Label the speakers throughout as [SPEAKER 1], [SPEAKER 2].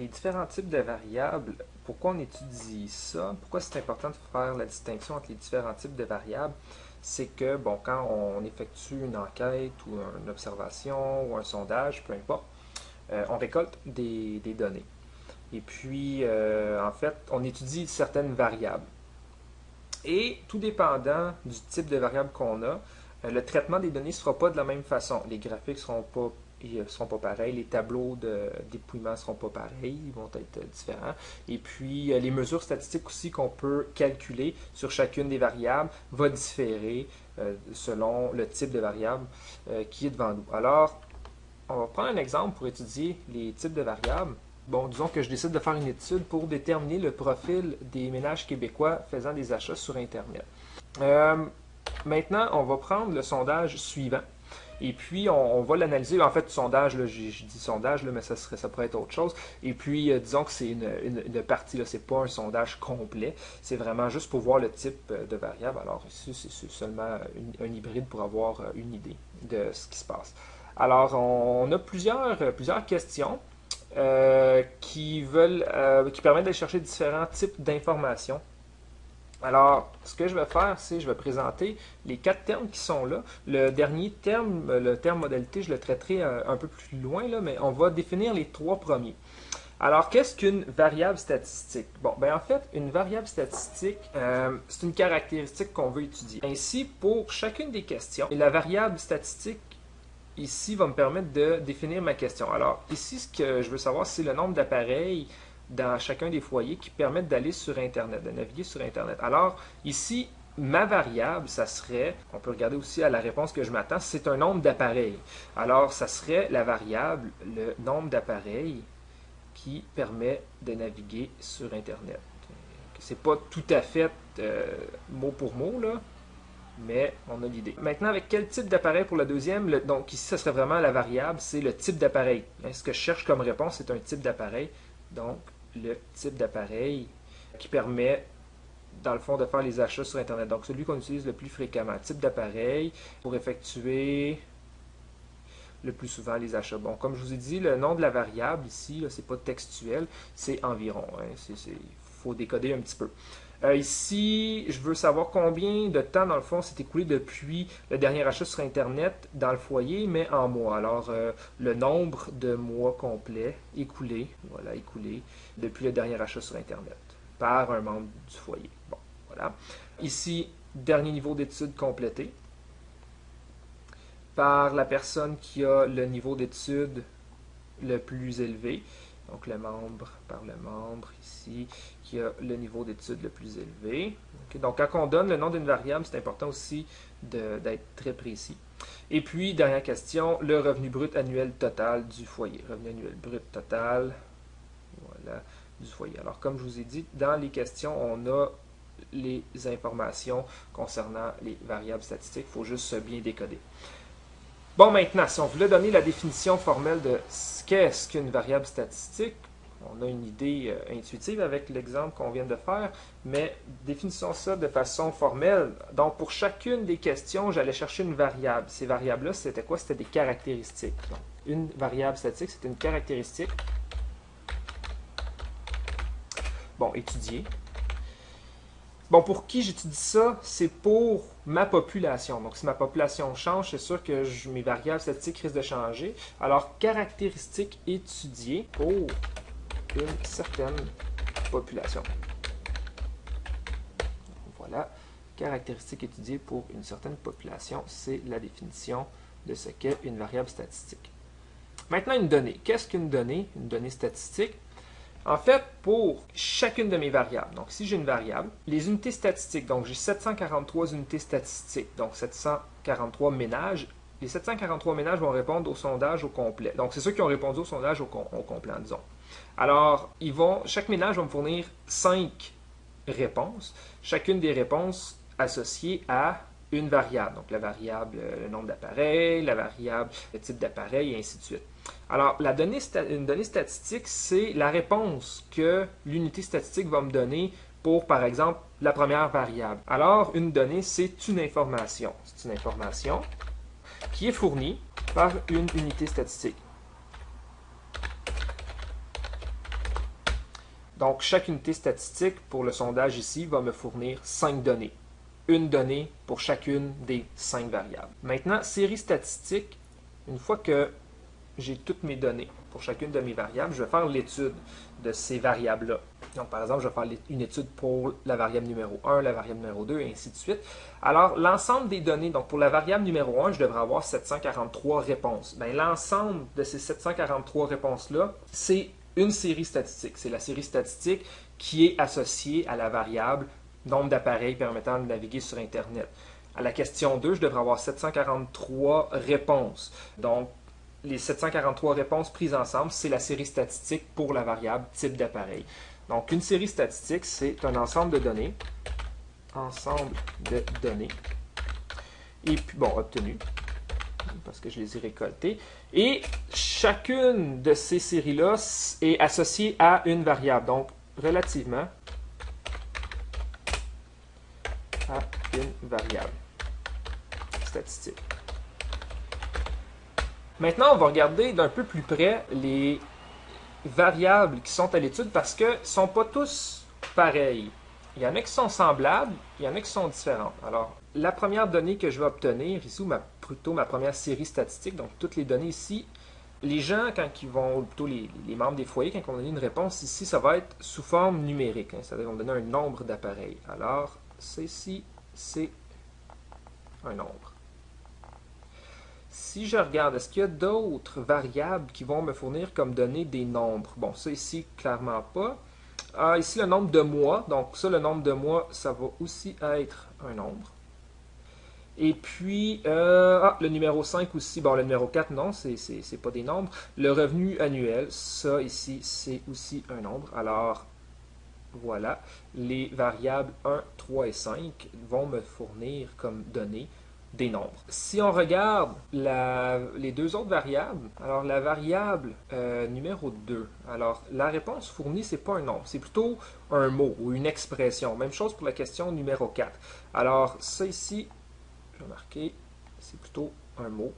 [SPEAKER 1] les différents types de variables, pourquoi on étudie ça? Pourquoi c'est important de faire la distinction entre les différents types de variables? C'est que, bon, quand on effectue une enquête ou une observation ou un sondage, peu importe, on récolte des données. Et puis, en fait, on étudie certaines variables. Et tout dépendant du type de variable qu'on a, le traitement des données ne sera pas de la même façon. Les graphiques ne seront pas pareils, les tableaux dépouillement ne seront pas pareils, ils vont être différents. Et puis, les mesures statistiques aussi qu'on peut calculer sur chacune des variables va différer selon le type de variable qui est devant nous. Alors, on va prendre un exemple pour étudier les types de variables. Bon, disons que je décide de faire une étude pour déterminer le profil des ménages québécois faisant des achats sur Internet. Maintenant, on va prendre le sondage suivant et puis on va l'analyser. En fait, sondage, je dis sondage, là, mais ça pourrait être autre chose. Et puis, disons que c'est une partie, ce n'est pas un sondage complet, c'est vraiment juste pour voir le type de variable. Alors ici, c'est seulement un hybride pour avoir une idée de ce qui se passe. Alors, on a plusieurs questions qui permettent d'aller chercher différents types d'informations. Alors, ce que je vais faire, c'est je vais présenter les 4 termes qui sont là. Le dernier terme, le terme modalité, je le traiterai un peu plus loin, là, mais on va définir les 3 premiers. Alors, qu'est-ce qu'une variable statistique? Bon, ben en fait, une variable statistique, c'est une caractéristique qu'on veut étudier. Ainsi, pour chacune des questions, la variable statistique ici va me permettre de définir ma question. Alors, ici, ce que je veux savoir, c'est le nombre d'appareils dans chacun des foyers qui permettent d'aller sur Internet, de naviguer sur Internet. Alors, ici, ma variable, ça serait, on peut regarder aussi à la réponse que je m'attends, c'est un nombre d'appareils. Alors, ça serait la variable, le nombre d'appareils qui permet de naviguer sur Internet. C'est pas tout à fait mot pour mot, là, mais on a l'idée. Maintenant, avec quel type d'appareil pour le deuxième? Donc ici, ce serait vraiment la variable, c'est le type d'appareil. Ce que je cherche comme réponse, c'est un type d'appareil. Donc, le type d'appareil qui permet, dans le fond, de faire les achats sur Internet. Donc, celui qu'on utilise le plus fréquemment. Type d'appareil pour effectuer le plus souvent les achats. Bon, comme je vous ai dit, le nom de la variable ici, c'est pas textuel, c'est environ. Il faut décoder un petit peu. Ici, je veux savoir combien de temps, dans le fond, s'est écoulé depuis le dernier achat sur Internet dans le foyer, mais en mois. Alors, le nombre de mois complets écoulés, voilà, écoulés, depuis le dernier achat sur Internet, par un membre du foyer. Bon, voilà. Ici, dernier niveau d'études complété, par la personne qui a le niveau d'études le plus élevé. Donc le membre par le membre ici qui a le niveau d'études le plus élevé. Okay. Donc quand on donne le nom d'une variable, c'est important aussi d'être très précis. Et puis, dernière question, le revenu brut annuel total du foyer. Revenu annuel brut total, voilà, du foyer. Alors comme je vous ai dit, dans les questions, on a les informations concernant les variables statistiques. Il faut juste bien décoder. Bon, maintenant, si on voulait donner la définition formelle de ce qu'est-ce qu'une variable statistique, on a une idée intuitive avec l'exemple qu'on vient de faire, mais définissons ça de façon formelle. Donc, pour chacune des questions, j'allais chercher une variable. Ces variables-là, c'était quoi? C'était des caractéristiques. Donc, une variable statistique, c'est une caractéristique. Bon, étudier. Bon, pour qui j'étudie ça? C'est pour ma population. Donc, si ma population change, c'est sûr que mes variables statistiques risquent de changer. Alors, caractéristiques étudiées pour une certaine population. Voilà, caractéristiques étudiées pour une certaine population, c'est la définition de ce qu'est une variable statistique. Maintenant, une donnée. Qu'est-ce qu'une donnée? Une donnée statistique. En fait, pour chacune de mes variables, donc si j'ai une variable, les unités statistiques, donc j'ai 743 unités statistiques, donc 743 ménages, les 743 ménages vont répondre au sondage au complet. Donc c'est ceux qui ont répondu au sondage au complet, disons. Alors, chaque ménage va me fournir 5 réponses, chacune des réponses associées à une variable. Donc la variable, le nombre d'appareils, la variable, le type d'appareil, et ainsi de suite. Alors, une donnée statistique, c'est la réponse que l'unité statistique va me donner pour, par exemple, la première variable. Alors, une donnée, c'est une information. C'est une information qui est fournie par une unité statistique. Donc, chaque unité statistique pour le sondage ici va me fournir 5 données. Une donnée pour chacune des 5 variables. Maintenant, série statistique, une fois que j'ai toutes mes données pour chacune de mes variables, je vais faire l'étude de ces variables-là. Donc, par exemple, je vais faire une étude pour la variable numéro 1, la variable numéro 2, et ainsi de suite. Alors, l'ensemble des données, donc pour la variable numéro 1, je devrais avoir 743 réponses. Bien, l'ensemble de ces 743 réponses-là, c'est une série statistique. C'est la série statistique qui est associée à la variable nombre d'appareils permettant de naviguer sur Internet. À la question 2, je devrais avoir 743 réponses. Donc, les 743 réponses prises ensemble, c'est la série statistique pour la variable type d'appareil. Donc, une série statistique, c'est un ensemble de données. Ensemble de données. Et puis, bon, obtenues, parce que je les ai récoltées. Et chacune de ces séries-là est associée à une variable. Donc, relativement à une variable statistique. Maintenant, on va regarder d'un peu plus près les variables qui sont à l'étude parce qu'elles ne sont pas tous pareilles. Il y en a qui sont semblables, il y en a qui sont différentes. Alors, la première donnée que je vais obtenir ici, ou plutôt ma première série statistique, donc toutes les données ici, les gens, quand ils vont, plutôt les membres des foyers, quand ils vont donner une réponse ici, ça va être sous forme numérique. Ça va donner un nombre d'appareils. Alors, ceci, c'est un nombre. Si je regarde, est-ce qu'il y a d'autres variables qui vont me fournir comme données des nombres? Bon, ça ici, clairement pas. Ici, le nombre de mois. Donc, ça, le nombre de mois, ça va aussi être un nombre. Et puis, le numéro 5 aussi. Bon, le numéro 4, non, c'est pas des nombres. Le revenu annuel, ça ici, c'est aussi un nombre. Alors, voilà. Les variables 1, 3 et 5 vont me fournir comme données des nombres. Si on regarde les deux autres variables, alors la variable numéro 2, alors la réponse fournie, c'est pas un nombre, c'est plutôt un mot ou une expression. Même chose pour la question numéro 4. Alors ça ici, je vais marquer, c'est plutôt un mot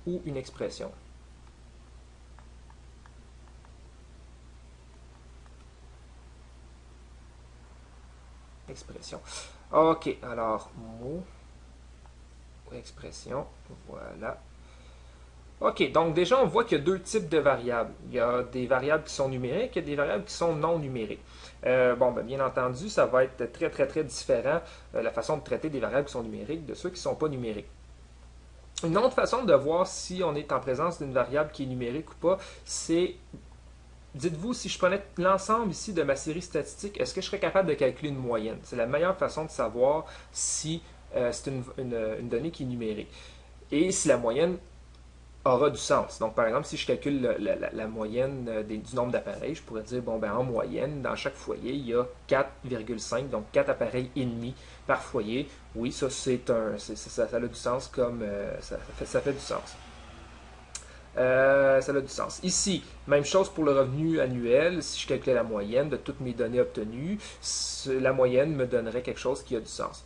[SPEAKER 1] ou une expression. Expression. OK, alors, mot, expression, voilà. OK, donc déjà, on voit qu'il y a deux types de variables. Il y a des variables qui sont numériques et des variables qui sont non numériques. Bien entendu, ça va être très, très, très différent, la façon de traiter des variables qui sont numériques de ceux qui ne sont pas numériques. Une autre façon de voir si on est en présence d'une variable qui est numérique ou pas, c'est... Dites-vous, si je prenais l'ensemble ici de ma série statistique, est-ce que je serais capable de calculer une moyenne? C'est la meilleure façon de savoir si c'est une donnée qui est numérique. Et si la moyenne aura du sens. Donc, par exemple, si je calcule la moyenne du nombre d'appareils, je pourrais dire, en moyenne, dans chaque foyer, il y a 4,5, donc 4 appareils et demi par foyer. Oui, ça, ça a du sens comme... ça fait du sens. Ça a du sens. Ici, même chose pour le revenu annuel. Si je calculais la moyenne de toutes mes données obtenues, la moyenne me donnerait quelque chose qui a du sens.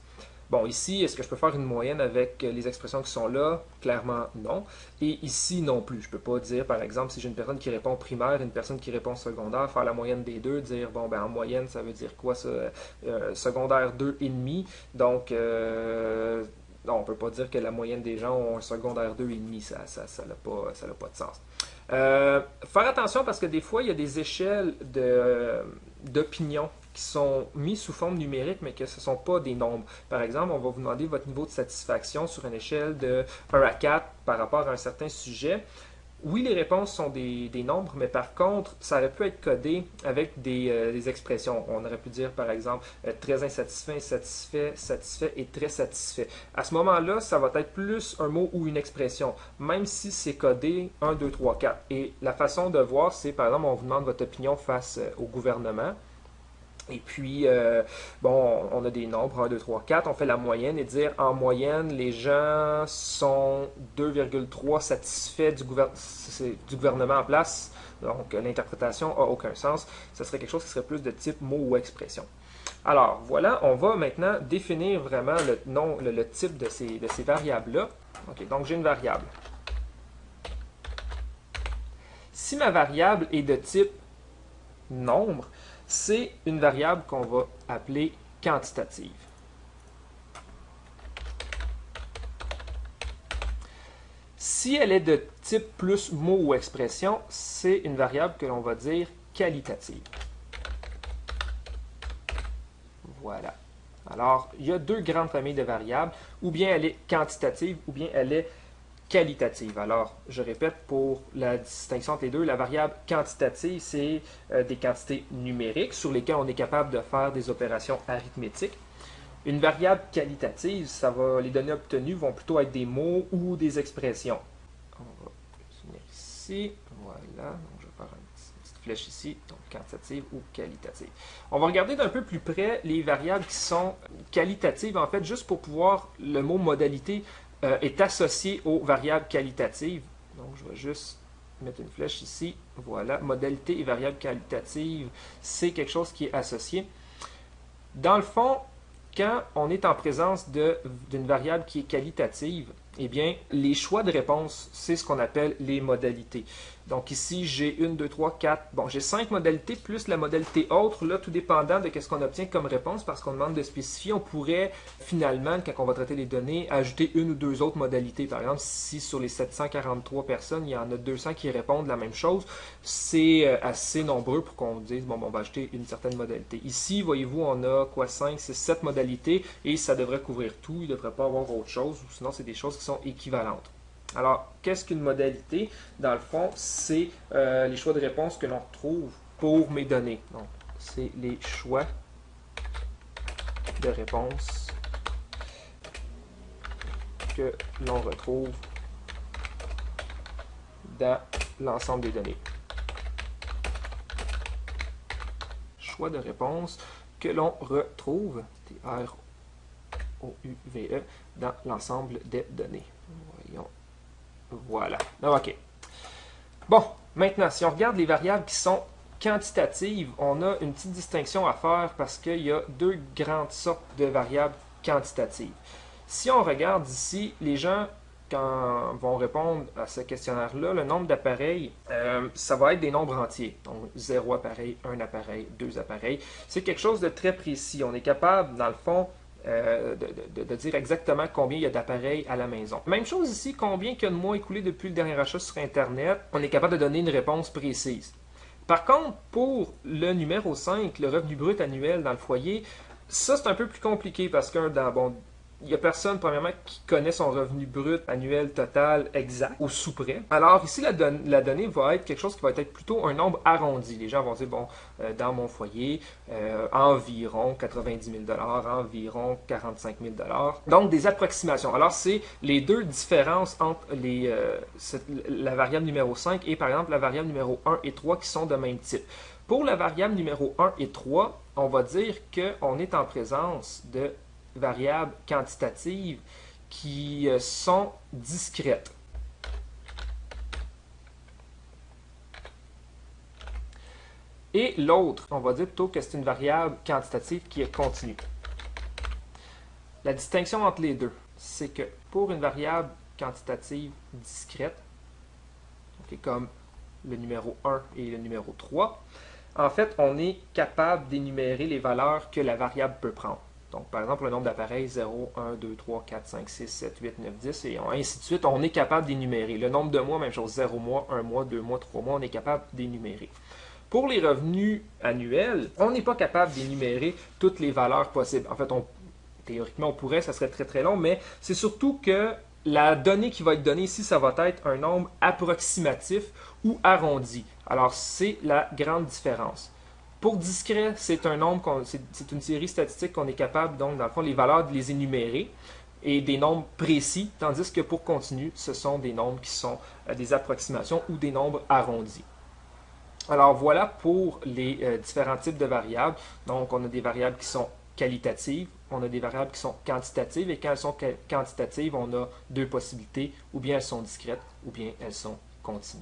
[SPEAKER 1] Bon, ici, est-ce que je peux faire une moyenne avec les expressions qui sont là? Clairement, non. Et ici, non plus. Je ne peux pas dire, par exemple, si j'ai une personne qui répond au primaire et une personne qui répond au secondaire, faire la moyenne des deux, dire, en moyenne, ça veut dire quoi, ça? Secondaire 2,5. Donc, non, on ne peut pas dire que la moyenne des gens ont un secondaire 2,5, ça n'a pas de sens. Faire attention parce que des fois, il y a des échelles d'opinion qui sont mises sous forme numérique, mais que ce ne sont pas des nombres. Par exemple, on va vous demander votre niveau de satisfaction sur une échelle de 1 à 4 par rapport à un certain sujet. Oui, les réponses sont des nombres, mais par contre, ça aurait pu être codé avec des expressions. On aurait pu dire, par exemple, très insatisfait, insatisfait, satisfait et très satisfait. À ce moment-là, ça va être plus un mot ou une expression, même si c'est codé 1, 2, 3, 4. Et la façon de voir, c'est, par exemple, on vous demande votre opinion face au gouvernement. Et puis, on a des nombres, 1, 2, 3, 4. On fait la moyenne et dire, en moyenne, les gens sont 2,3 satisfaits du gouvernement en place. Donc, l'interprétation n'a aucun sens. Ce serait quelque chose qui serait plus de type mot ou expression. Alors, voilà, on va maintenant définir vraiment le type de ces variables-là. OK, donc j'ai une variable. Si ma variable est de type nombre, c'est une variable qu'on va appeler quantitative. Si elle est de type plus mot ou expression, c'est une variable que l'on va dire qualitative. Voilà. Alors, il y a deux grandes familles de variables, ou bien elle est quantitative, ou bien elle est qualitative. Alors, je répète pour la distinction entre les deux, la variable quantitative, c'est des quantités numériques sur lesquelles on est capable de faire des opérations arithmétiques. Une variable qualitative, les données obtenues vont plutôt être des mots ou des expressions. On va finir ici. Voilà. Donc, je vais faire une petite flèche ici. Donc, quantitative ou qualitative. On va regarder d'un peu plus près les variables qui sont qualitatives, en fait, juste pour pouvoir, le mot modalité est associé aux variables qualitatives. Donc, je vais juste mettre une flèche ici. Voilà. Modalité et variable qualitative, c'est quelque chose qui est associé. Dans le fond, quand on est en présence d'une variable qui est qualitative, eh bien, les choix de réponse, c'est ce qu'on appelle les modalités. Donc ici, j'ai 1, 2, 3, 4. Bon, j'ai 5 modalités plus la modalité autre. Là, tout dépendant de ce qu'on obtient comme réponse, parce qu'on demande de spécifier, on pourrait finalement, quand on va traiter les données, ajouter une ou deux autres modalités. Par exemple, si sur les 743 personnes, il y en a 200 qui répondent la même chose, c'est assez nombreux pour qu'on dise, bon, on va ajouter une certaine modalité. Ici, voyez-vous, on a quoi, 5, 6, 7 modalités, et ça devrait couvrir tout. Il ne devrait pas avoir autre chose, ou sinon, c'est des choses qui sont équivalentes. Alors, qu'est-ce qu'une modalité? Dans le fond, c'est les choix de réponse que l'on retrouve pour mes données. Donc, c'est les choix de réponse que l'on retrouve dans l'ensemble des données. Choix de réponse que l'on retrouve, T-R-O-U-V-E, dans l'ensemble des données. Voyons. Voilà. OK. Bon, maintenant, si on regarde les variables qui sont quantitatives, on a une petite distinction à faire parce qu'il y a deux grandes sortes de variables quantitatives. Si on regarde ici, les gens, quand vont répondre à ce questionnaire-là, le nombre d'appareils, ça va être des nombres entiers. Donc, 0 appareil, 1 appareil, 2 appareils. C'est quelque chose de très précis. On est capable, dans le fond, de dire exactement combien il y a d'appareils à la maison. Même chose ici, combien il y a de mois écoulés depuis le dernier achat sur Internet, on est capable de donner une réponse précise. Par contre, pour le numéro 5, le revenu brut annuel dans le foyer, ça c'est un peu plus compliqué parce que il n'y a personne, premièrement, qui connaît son revenu brut annuel total exact ou sous près. Alors ici, la donnée va être quelque chose qui va être plutôt un nombre arrondi. Les gens vont dire, bon, dans mon foyer, environ 90 000 $, environ 45 000 $. Donc, des approximations. Alors, c'est les deux différences entre la variable numéro 5 et, par exemple, la variable numéro 1 et 3 qui sont de même type. Pour la variable numéro 1 et 3, on va dire qu'on est en présence de variables quantitatives qui sont discrètes. Et l'autre, on va dire plutôt que c'est une variable quantitative qui est continue. La distinction entre les deux, c'est que pour une variable quantitative discrète, comme le numéro 1 et le numéro 3, en fait, on est capable d'énumérer les valeurs que la variable peut prendre. Donc, par exemple, le nombre d'appareils, 0, 1, 2, 3, 4, 5, 6, 7, 8, 9, 10, et ainsi de suite, on est capable d'énumérer. Le nombre de mois, même chose, 0 mois, 1 mois, 2 mois, 3 mois, on est capable d'énumérer. Pour les revenus annuels, on n'est pas capable d'énumérer toutes les valeurs possibles. En fait, théoriquement, on pourrait, ça serait très très long, mais c'est surtout que la donnée qui va être donnée ici, ça va être un nombre approximatif ou arrondi. Alors, c'est la grande différence. Pour discret, c'est un nombre, c'est une série statistique qu'on est capable, donc, dans le fond, les valeurs de les énumérer et des nombres précis, tandis que pour continu, ce sont des nombres qui sont des approximations ou des nombres arrondis. Alors, voilà pour les différents types de variables. Donc, on a des variables qui sont qualitatives, on a des variables qui sont quantitatives, et quand elles sont quantitatives, on a deux possibilités, ou bien elles sont discrètes, ou bien elles sont continues.